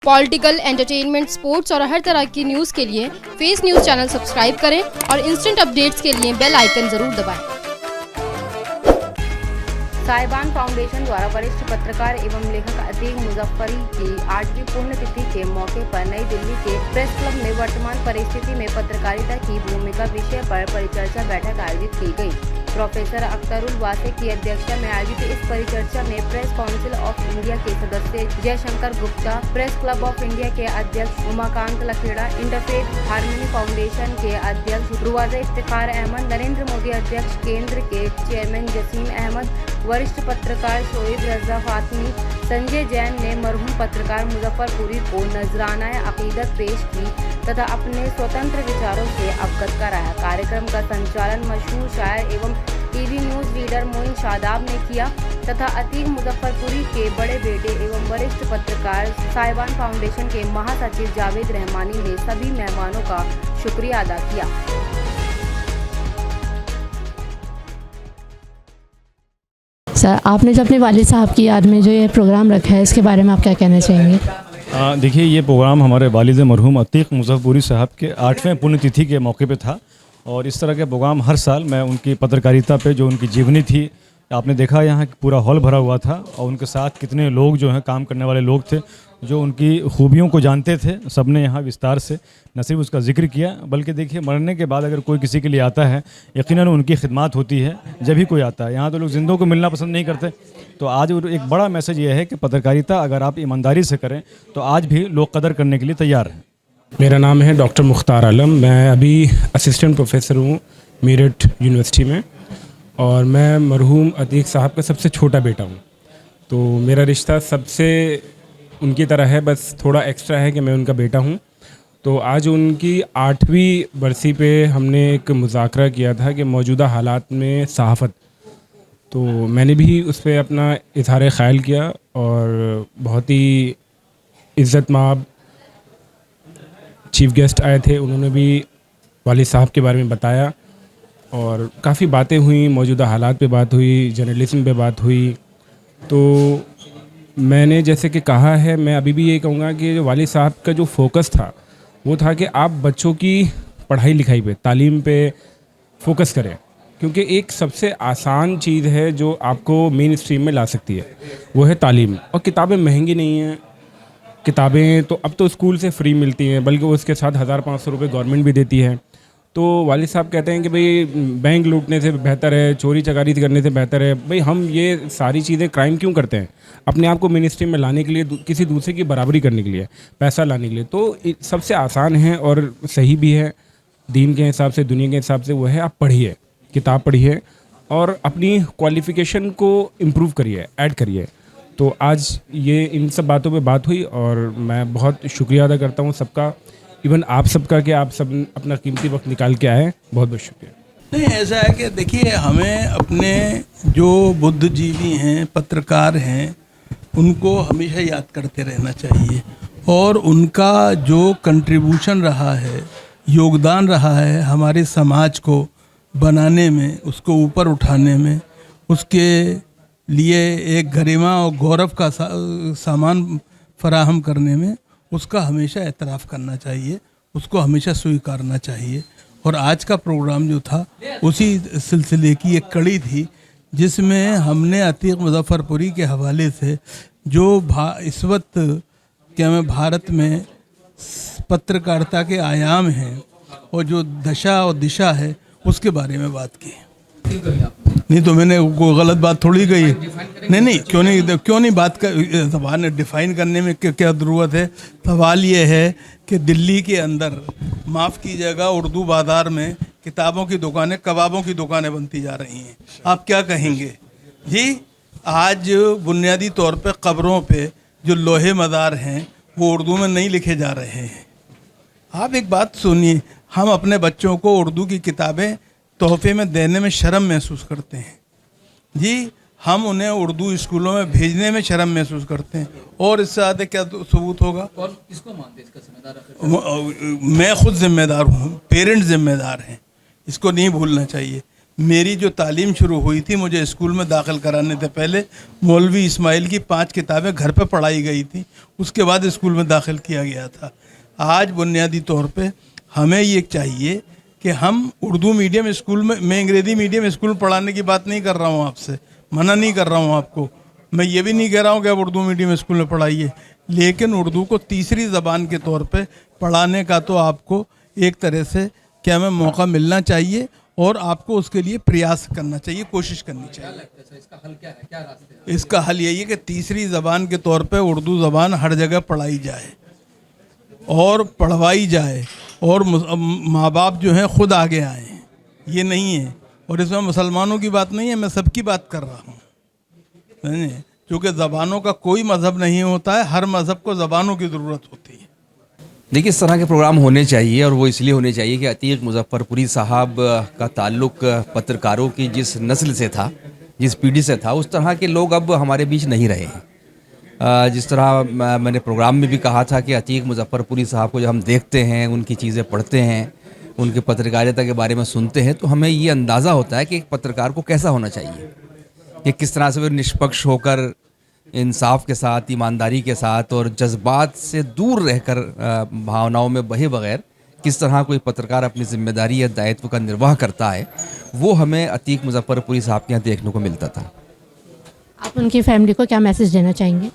Political, entertainment, sports और हर तरह की न्यूज़ के लिए फेस न्यूज़ चैनल सब्सक्राइब करें और इंस्टेंट अपडेट्स के लिए बेल आइकन ज़रूर दबाएं। साहिबान फाउंडेशन द्वारा वरिष्ठ पत्रकार एवं लेखक अतीक मुजफ्फरी की 8वीं पुण्यतिथि के मौके पर नई दिल्ली के प्रेस क्लब में वर्तमान परिस्थिति में पत्रकारिता की भूमिका विषय पर परिचर्चा बैठक आयोजित की गई। प्रोफेसर अख्तरुल वासे की अध्यक्षता में आयोजित इस परिचर्चा में प्रेस काउंसिल ऑफ इंडिया के सदस्य Jaishankar Gupta, press club of India के अध्यक्ष Umakant Lakhera, interfaith harmony foundation के अध्यक्ष रुवाजा इफ्तिखार अहमद, नरेंद्र मोदी अध्यक्ष केंद्र के चेयरमैन जसीम अहमद, वरिष्ठ पत्रकार शोएब रजा फातमी, संजय जैन ने मरहूम पत्रकार मुजफ्फरपुरी को नजराना अकीदत पेश की तथा अपने स्वतंत्र विचारों से अवगत कराया। कार्यक्रम का संचालन मशहूर शायर एवं TV news reader Moin Shadab ने किया तथा अतीक मुजफ्फरपुरी के बड़े बेटे एवं वरिष्ठ पत्रकार साहिबान फाउंडेशन के महासचिव जावेद रहमानी ने सभी मेहमानों का शुक्रिया अदा किया। सर, आपने जो अपने वालिद साहब की याद में जो ये प्रोग्राम रखा है, इसके बारे में आप क्या कहना चाहेंगे? देखिए, ये प्रोग्राम हमारे वालिद मरहूम अतीक मुजफ्फरपुरी साहब के 8वें पुण्यतिथि के मौके पे था और इस तरह के प्रोग्राम हर साल मैं उनकी पत्रकारिता पे जो उनकी जीवनी थी, आपने देखा यहाँ पूरा हॉल भरा हुआ था और उनके साथ कितने लोग जो हैं काम करने वाले लोग थे जो उनकी खूबियों को जानते थे। सबने यहाँ विस्तार से न सिर्फ उसका जिक्र किया बल्कि देखिए मरने के बाद अगर कोई किसी के लिए आता है यकीनन उनकी खिदमत होती है जब भी कोई आता है। यहाँ तो लोग जिंदों को मिलना पसंद नहीं करते, तो आज एक बड़ा मैसेज ये है कि पत्रकारिता अगर आप ईमानदारी से करें तो आज भी लोग कदर करने के लिए तैयार हैं। मेरा नाम है डॉक्टर मुख्तार आलम, मैं अभी असिस्टेंट प्रोफेसर हूँ मेरठ यूनिवर्सिटी में और मैं मरहूम अतीक साहब का सबसे छोटा बेटा हूँ। तो मेरा रिश्ता सबसे उनकी तरह है, बस थोड़ा एक्स्ट्रा है कि मैं उनका बेटा हूँ। तो आज उनकी 8वीं बरसी पे हमने एक मुज़ाकरा किया था कि मौजूदा हालात में सहाफ़त, तो मैंने भी उस पर अपना इज़हार ख़याल किया और बहुत ही इज़्ज़त-माब चीफ़ गेस्ट आए थे, उन्होंने भी वालिद साहब के बारे में बताया और काफ़ी बातें हुई, मौजूदा हालात पे बात हुई, जर्नलिज्म पे बात हुई। तो मैंने जैसे कि कहा है, मैं अभी भी ये कहूँगा कि वालिद साहब का जो फोकस था वो था कि आप बच्चों की पढ़ाई लिखाई पे, तालीम पे फोकस करें, क्योंकि एक सबसे आसान चीज़ है जो आपको मेन स्ट्रीम में ला सकती है, वो है तालीम। और किताबें महंगी नहीं हैं, किताबें तो अब तो स्कूल से फ्री मिलती हैं, बल्कि उसके साथ 1500 रुपये गवर्नमेंट भी देती है। तो वालिद साहब कहते हैं कि भाई बैंक लूटने से बेहतर है, चोरी चकारी करने से बेहतर है, भाई हम ये सारी चीज़ें क्राइम क्यों करते हैं? अपने आप को मिनिस्ट्री में लाने के लिए, किसी दूसरे की बराबरी करने के लिए, पैसा लाने के लिए। तो सबसे आसान है और सही भी है दीन के हिसाब से, दुनिया के हिसाब से, वो है आप पढ़िए, किताब पढ़िए और अपनी क्वालिफ़िकेशन को इम्प्रूव करिए, ऐड करिए। तो आज ये इन सब बातों पे बात हुई और मैं बहुत शुक्रिया अदा करता हूँ सबका, इवन आप सबका कि आप सब अपना कीमती वक्त निकाल के आए, बहुत बहुत शुक्रिया। नहीं, ऐसा है कि देखिए हमें अपने जो बुद्धिजीवी हैं, पत्रकार हैं, उनको हमेशा याद करते रहना चाहिए और उनका जो कंट्रीब्यूशन रहा है, योगदान रहा है हमारे समाज को बनाने में, उसको ऊपर उठाने में, उसके लिए एक गरिमा और गौरव का सामान फराहम करने में, उसका हमेशा एतराफ़ करना चाहिए, उसको हमेशा स्वीकारना चाहिए। और आज का प्रोग्राम जो था उसी सिलसिले की एक कड़ी थी जिसमें हमने अतीक मुजफ्फरपुरी के हवाले से जो इस वक्त क्या में भारत में पत्रकारिता के आयाम हैं और जो दशा और दिशा है उसके बारे में बात की। नहीं तो मैंने कोई गलत बात थोड़ी कही। नहीं, क्यों नहीं बात कर, सवाल ने डिफ़ाइन करने में क्या ज़रूरत है। सवाल ये है कि दिल्ली के अंदर, माफ़ कीजिएगा, उर्दू बाज़ार में किताबों की दुकानें, कबाबों की दुकानें बनती जा रही हैं। आप क्या कहेंगे जी? आज बुनियादी तौर पे कब्रों पे जो लोहे मज़ार हैं वो उर्दू में नहीं लिखे जा रहे हैं। आप एक बात सुनिए, हम अपने बच्चों को उर्दू की किताबें तोहफे में देने में शर्म महसूस करते हैं जी, हम उन्हें उर्दू स्कूलों में भेजने में शर्म महसूस करते हैं। और इससे ज़्यादा क्या सबूत होगा? कौन किसको मानते हैं इसका जिम्मेदार? मैं खुद जिम्मेदार हूँ, पेरेंट्स जिम्मेदार हैं, इसको नहीं भूलना चाहिए। मेरी जो तालीम शुरू हुई थी, मुझे स्कूल में दाखिल कराने से पहले मौलवी इस्माइल की 5 किताबें घर पे पढ़ाई गई थी, उसके बाद स्कूल में दाखिल किया गया था। आज बुनियादी तौर पे हमें ये चाहिए कि हम उर्दू मीडियम स्कूल में, मैं अंग्रेज़ी मीडियम स्कूल में पढ़ाने की बात नहीं कर रहा हूँ आपसे, मना नहीं कर रहा हूँ आपको, मैं ये भी नहीं कह रहा हूँ कि आप उर्दू मीडियम स्कूल में पढ़ाइए, लेकिन उर्दू को तीसरी ज़बान के तौर पे पढ़ाने का तो आपको एक तरह से क्या में मौका मिलना चाहिए और आपको उसके लिए प्रयास करना चाहिए, कोशिश करनी चाहिए। इसका हल क्या है, क्या रास्ते हैं? इसका हल यही है कि तीसरी ज़बान के तौर पे उर्दू ज़बान हर जगह पढ़ाई जाए और पढ़वाई जाए और माँ बाप जो हैं खुद आगे आए। ये नहीं है, और इसमें मुसलमानों की बात नहीं है, मैं सबकी बात कर रहा हूँ, क्योंकि ज़बानों का कोई मज़हब नहीं होता है, हर मज़हब को ज़बानों की ज़रूरत होती है। देखिए, इस तरह के प्रोग्राम होने चाहिए, और वो इसलिए होने चाहिए कि अतीक मुजफ्फरपुरी साहब का ताल्लुक़ पत्रकारों की जिस नस्ल से था, जिस पीढ़ी से था, उस तरह के लोग अब हमारे बीच नहीं रहे हैं। जिस तरह मैंने प्रोग्राम में भी कहा था कि अतीक मुजफ्फरपुरी साहब को जब हम देखते हैं, उनकी चीज़ें पढ़ते हैं, उनके पत्रकारिता के बारे में सुनते हैं, तो हमें ये अंदाज़ा होता है कि एक पत्रकार को कैसा होना चाहिए, कि किस तरह से वो निष्पक्ष होकर, इंसाफ के साथ, ईमानदारी के साथ और जज्बात से दूर रहकर, भावनाओं में बहे बगैर किस तरह कोई पत्रकार अपनी जिम्मेदारी या दायित्व का निर्वाह करता है, वो हमें अतीक मुजफ्फरपुरी साहब के यहाँ देखने को मिलता था। आप उनकी फैमिली को क्या मैसेज देना चाहेंगे?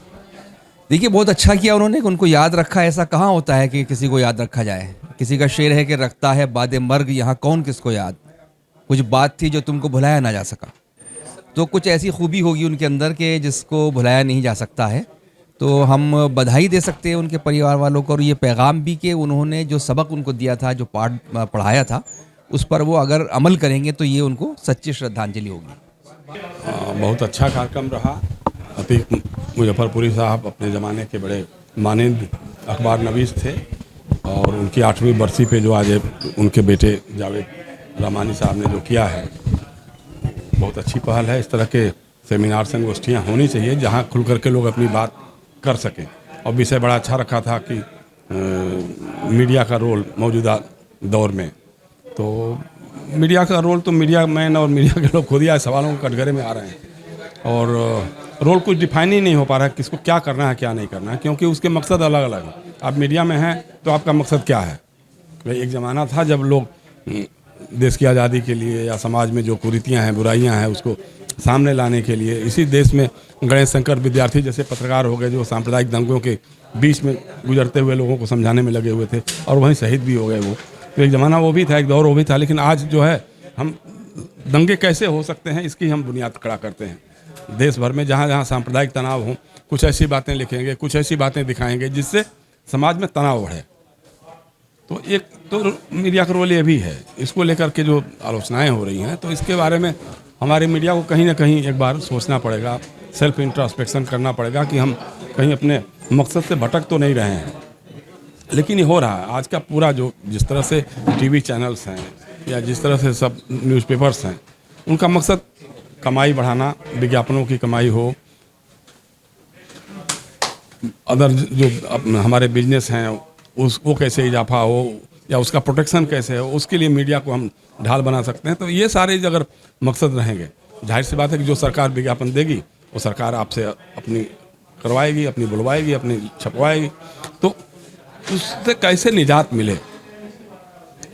देखिए, बहुत अच्छा किया उन्होंने कि उनको याद रखा। ऐसा कहाँ होता है कि किसी को याद रखा जाए। किसी का शेर है कि रखता है बादे मर्ग यहाँ कौन किसको याद, कुछ बात थी जो तुमको भुलाया ना जा सका। तो कुछ ऐसी खूबी होगी उनके अंदर के जिसको भुलाया नहीं जा सकता है। तो हम बधाई दे सकते हैं उनके परिवार वालों को, और ये पैगाम भी कि उन्होंने जो सबक उनको दिया था, जो पाठ पढ़ाया था, उस पर वो अगर अमल करेंगे तो ये उनको सच्ची श्रद्धांजलि होगी। बहुत अच्छा कार्यक्रम रहा। अतीक मुजफ्फरपुरी साहब अपने ज़माने के बड़े मानद अखबार नवीस थे, और उनकी 8वीं बरसी पे जो आज उनके बेटे जावेद रहमानी साहब ने जो किया है, बहुत अच्छी पहल है। इस तरह के सेमिनार संगोष्ठियाँ होनी चाहिए जहाँ खुल करके लोग अपनी बात कर सकें। और विषय बड़ा अच्छा रखा था कि मीडिया का रोल मौजूदा दौर में। तो मीडिया का रोल तो मीडिया मैन और मीडिया के लोग खुद ही सवालों के कटघरे में आ रहे हैं, और रोल कुछ डिफाइन ही नहीं हो पा रहा है किसको क्या करना है क्या नहीं करना है, क्योंकि उसके मकसद अलग अलग हैं। आप मीडिया में हैं तो आपका मकसद क्या है? एक ज़माना था जब लोग देश की आज़ादी के लिए या समाज में जो कुरीतियाँ हैं, बुराइयाँ हैं, उसको सामने लाने के लिए इसी देश में गणेश शंकर विद्यार्थी जैसे पत्रकार हो गए, जो सांप्रदायिक दंगों के बीच में गुजरते हुए लोगों को समझाने में लगे हुए थे, और वहीं शहीद भी हो गए वो। तो एक ज़माना वो भी था, एक दौर वो भी था। लेकिन आज जो है, हम दंगे कैसे हो सकते हैं इसकी हम बुनियाद खड़ा करते हैं। देश भर में जहाँ जहाँ सांप्रदायिक तनाव हों, कुछ ऐसी बातें लिखेंगे, कुछ ऐसी बातें दिखाएंगे जिससे समाज में तनाव बढ़े। तो एक तो मीडिया का रोल ये भी है। इसको लेकर के जो आलोचनाएं हो रही हैं, तो इसके बारे में हमारे मीडिया को कहीं ना कहीं एक बार सोचना पड़ेगा, सेल्फ इंट्रोस्पेक्शन करना पड़ेगा कि हम कहीं अपने मकसद से भटक तो नहीं रहे हैं। लेकिन ये हो रहा है। आज का पूरा जो जिस तरह से टीवी चैनल्स हैं या जिस तरह से सब न्यूज़पेपर्स हैं, उनका मकसद कमाई बढ़ाना, विज्ञापनों की कमाई हो, अदर जो हमारे बिजनेस हैं वो कैसे इजाफा हो या उसका प्रोटेक्शन कैसे हो, उसके लिए मीडिया को हम ढाल बना सकते हैं। तो ये सारे अगर मकसद रहेंगे, जाहिर सी बात है कि जो सरकार विज्ञापन देगी वो सरकार आपसे अपनी करवाएगी, अपनी बुलवाएगी, अपनी छपवाएगी। तो उससे कैसे निजात मिले?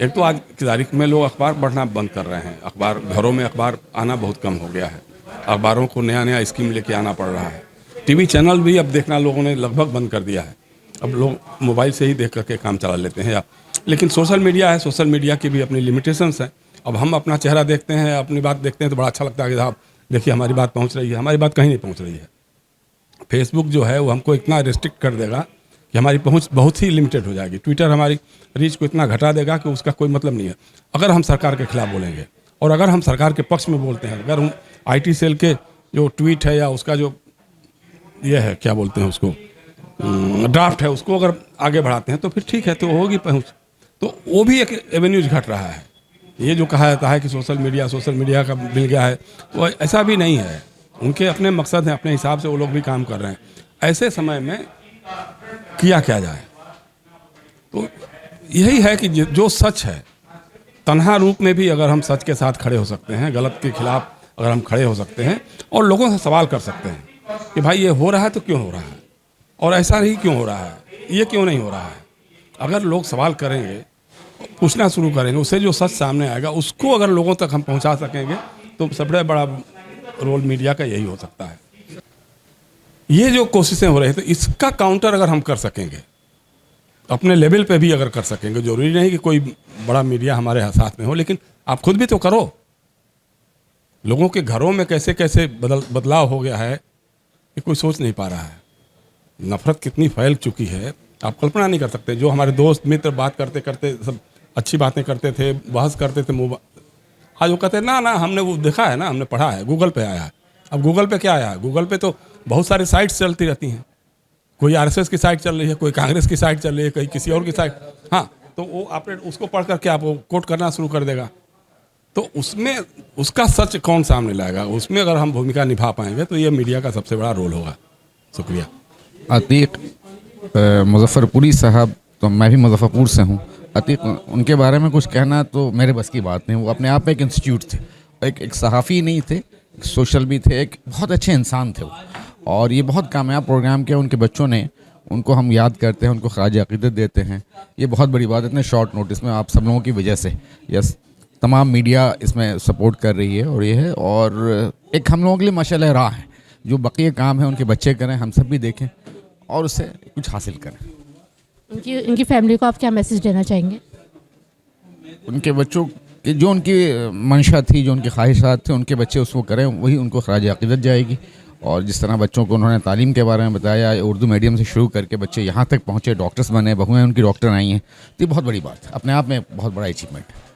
एक तो आज की तारीख में लोग अखबार पढ़ना बंद कर रहे हैं, अखबार घरों में अखबार आना बहुत कम हो गया है, अखबारों को नया नया स्कीम लेके आना पड़ रहा है। टीवी चैनल भी अब देखना लोगों ने लगभग बंद कर दिया है। अब लोग मोबाइल से ही देख करके काम चला लेते हैं। लेकिन सोशल मीडिया है, सोशल मीडिया की भी अपनी लिमिटेशंस हैं। अब हम अपना चेहरा देखते हैं, अपनी बात देखते हैं तो बड़ा अच्छा लगता है कि साहब देखिए हमारी बात पहुंच रही है। हमारी बात कहीं नहीं पहुंच रही है। फेसबुक जो है वो हमको इतना रिस्ट्रिक्ट कर देगा कि हमारी पहुंच बहुत ही लिमिटेड हो जाएगी। ट्विटर हमारी रीच को इतना घटा देगा कि उसका कोई मतलब नहीं है। अगर हम सरकार के खिलाफ बोलेंगे और अगर हम सरकार के पक्ष में बोलते हैं, अगर हम IT सेल के जो ट्वीट है या उसका जो ये है क्या बोलते हैं उसको ड्राफ्ट है, उसको अगर आगे बढ़ाते हैं तो फिर ठीक है, तो होगी पहुंच। तो वो भी एक एवेन्यूज घट रहा है। ये जो कहा जाता है कि सोशल मीडिया का मिल गया है, तो ऐसा भी नहीं है। उनके अपने मकसद हैं, अपने हिसाब से वो लोग भी काम कर रहे हैं। ऐसे समय में किया क्या जाए? तो यही है कि जो सच है तन्हा रूप में भी अगर हम सच के साथ खड़े हो सकते हैं, गलत के खिलाफ अगर हम खड़े हो सकते हैं और लोगों से सवाल कर सकते हैं कि भाई ये हो रहा है तो क्यों हो रहा है, और ऐसा ही क्यों हो रहा है, ये क्यों नहीं हो रहा है। अगर लोग सवाल करेंगे, पूछना शुरू करेंगे, उससे जो सच सामने आएगा उसको अगर लोगों तक हम पहुंचा सकेंगे तो सबसे बड़ा रोल मीडिया का यही हो सकता है। ये जो कोशिशें हो रही थी इसका काउंटर अगर हम कर सकेंगे, अपने लेवल पे भी अगर कर सकेंगे, जरूरी नहीं कि कोई बड़ा मीडिया हमारे साथ में हो, लेकिन आप खुद भी तो करो। लोगों के घरों में कैसे कैसे बदलाव हो गया है ये कोई सोच नहीं पा रहा है। नफरत कितनी फैल चुकी है आप कल्पना नहीं कर सकते। जो हमारे दोस्त मित्र बात करते करते सब अच्छी बातें करते थे, बहस करते थे, आज वो कहते हैं ना हमने वो देखा है ना, हमने पढ़ा है, गूगल पे आया है। अब गूगल पे क्या आया है? गूगल पे तो बहुत सारी साइट्स चलती रहती हैं, कोई आरएसएस की साइट चल रही है, कोई कांग्रेस की साइट चल रही है, कहीं किसी और की साइट। हाँ, तो वो आपने उसको पढ़ करके आप कोट करना शुरू कर देगा, तो उसमें उसका सच कौन सामने लाएगा? उसमें अगर हम भूमिका निभा पाएंगे तो ये मीडिया का सबसे बड़ा रोल होगा। शुक्रिया। अतीक मुजफ्फरपुरी साहब, तो मैं भी मुजफ्फरपुर से हूँ। अतीक, उनके बारे में कुछ कहना तो मेरे बस की बात नहीं। वो अपने आप में एक इंस्टीट्यूट थे, एक सहाफ़ी नहीं थे, एक सोशल भी थे, एक बहुत अच्छे इंसान थे वो। और ये बहुत कामयाब प्रोग्राम किया उनके बच्चों ने, उनको हम याद करते हैं, उनको ख़ाज अक़ीदत देते हैं। ये बहुत बड़ी बात है, इतने शॉर्ट नोटिस में आप सब लोगों की वजह से। यस, तमाम मीडिया इसमें सपोर्ट कर रही है और ये है, और एक हम लोगों के लिए माशाल्लाह राह है। जो बक़िया काम है उनके बच्चे करें, हम सब भी देखें और उससे कुछ हासिल करें। उनकी फैमिली को आप क्या मैसेज देना चाहेंगे? उनके बच्चों की जो उनकी मंशा थी, जो उनकी ख्वाहिशात थे, उनके बच्चे उसको करें, वही उनको ख़राज अक़ीदत जाएगी। और जिस तरह बच्चों को उन्होंने तालीम के बारे में बताया, उर्दू मीडियम से शुरू करके बच्चे यहाँ तक पहुँचे, डॉक्टर्स बने, बहुएँ उनकी डॉक्टर आई हैं, तो ये बहुत बड़ी बात है, अपने आप में बहुत बड़ा अचीवमेंट है।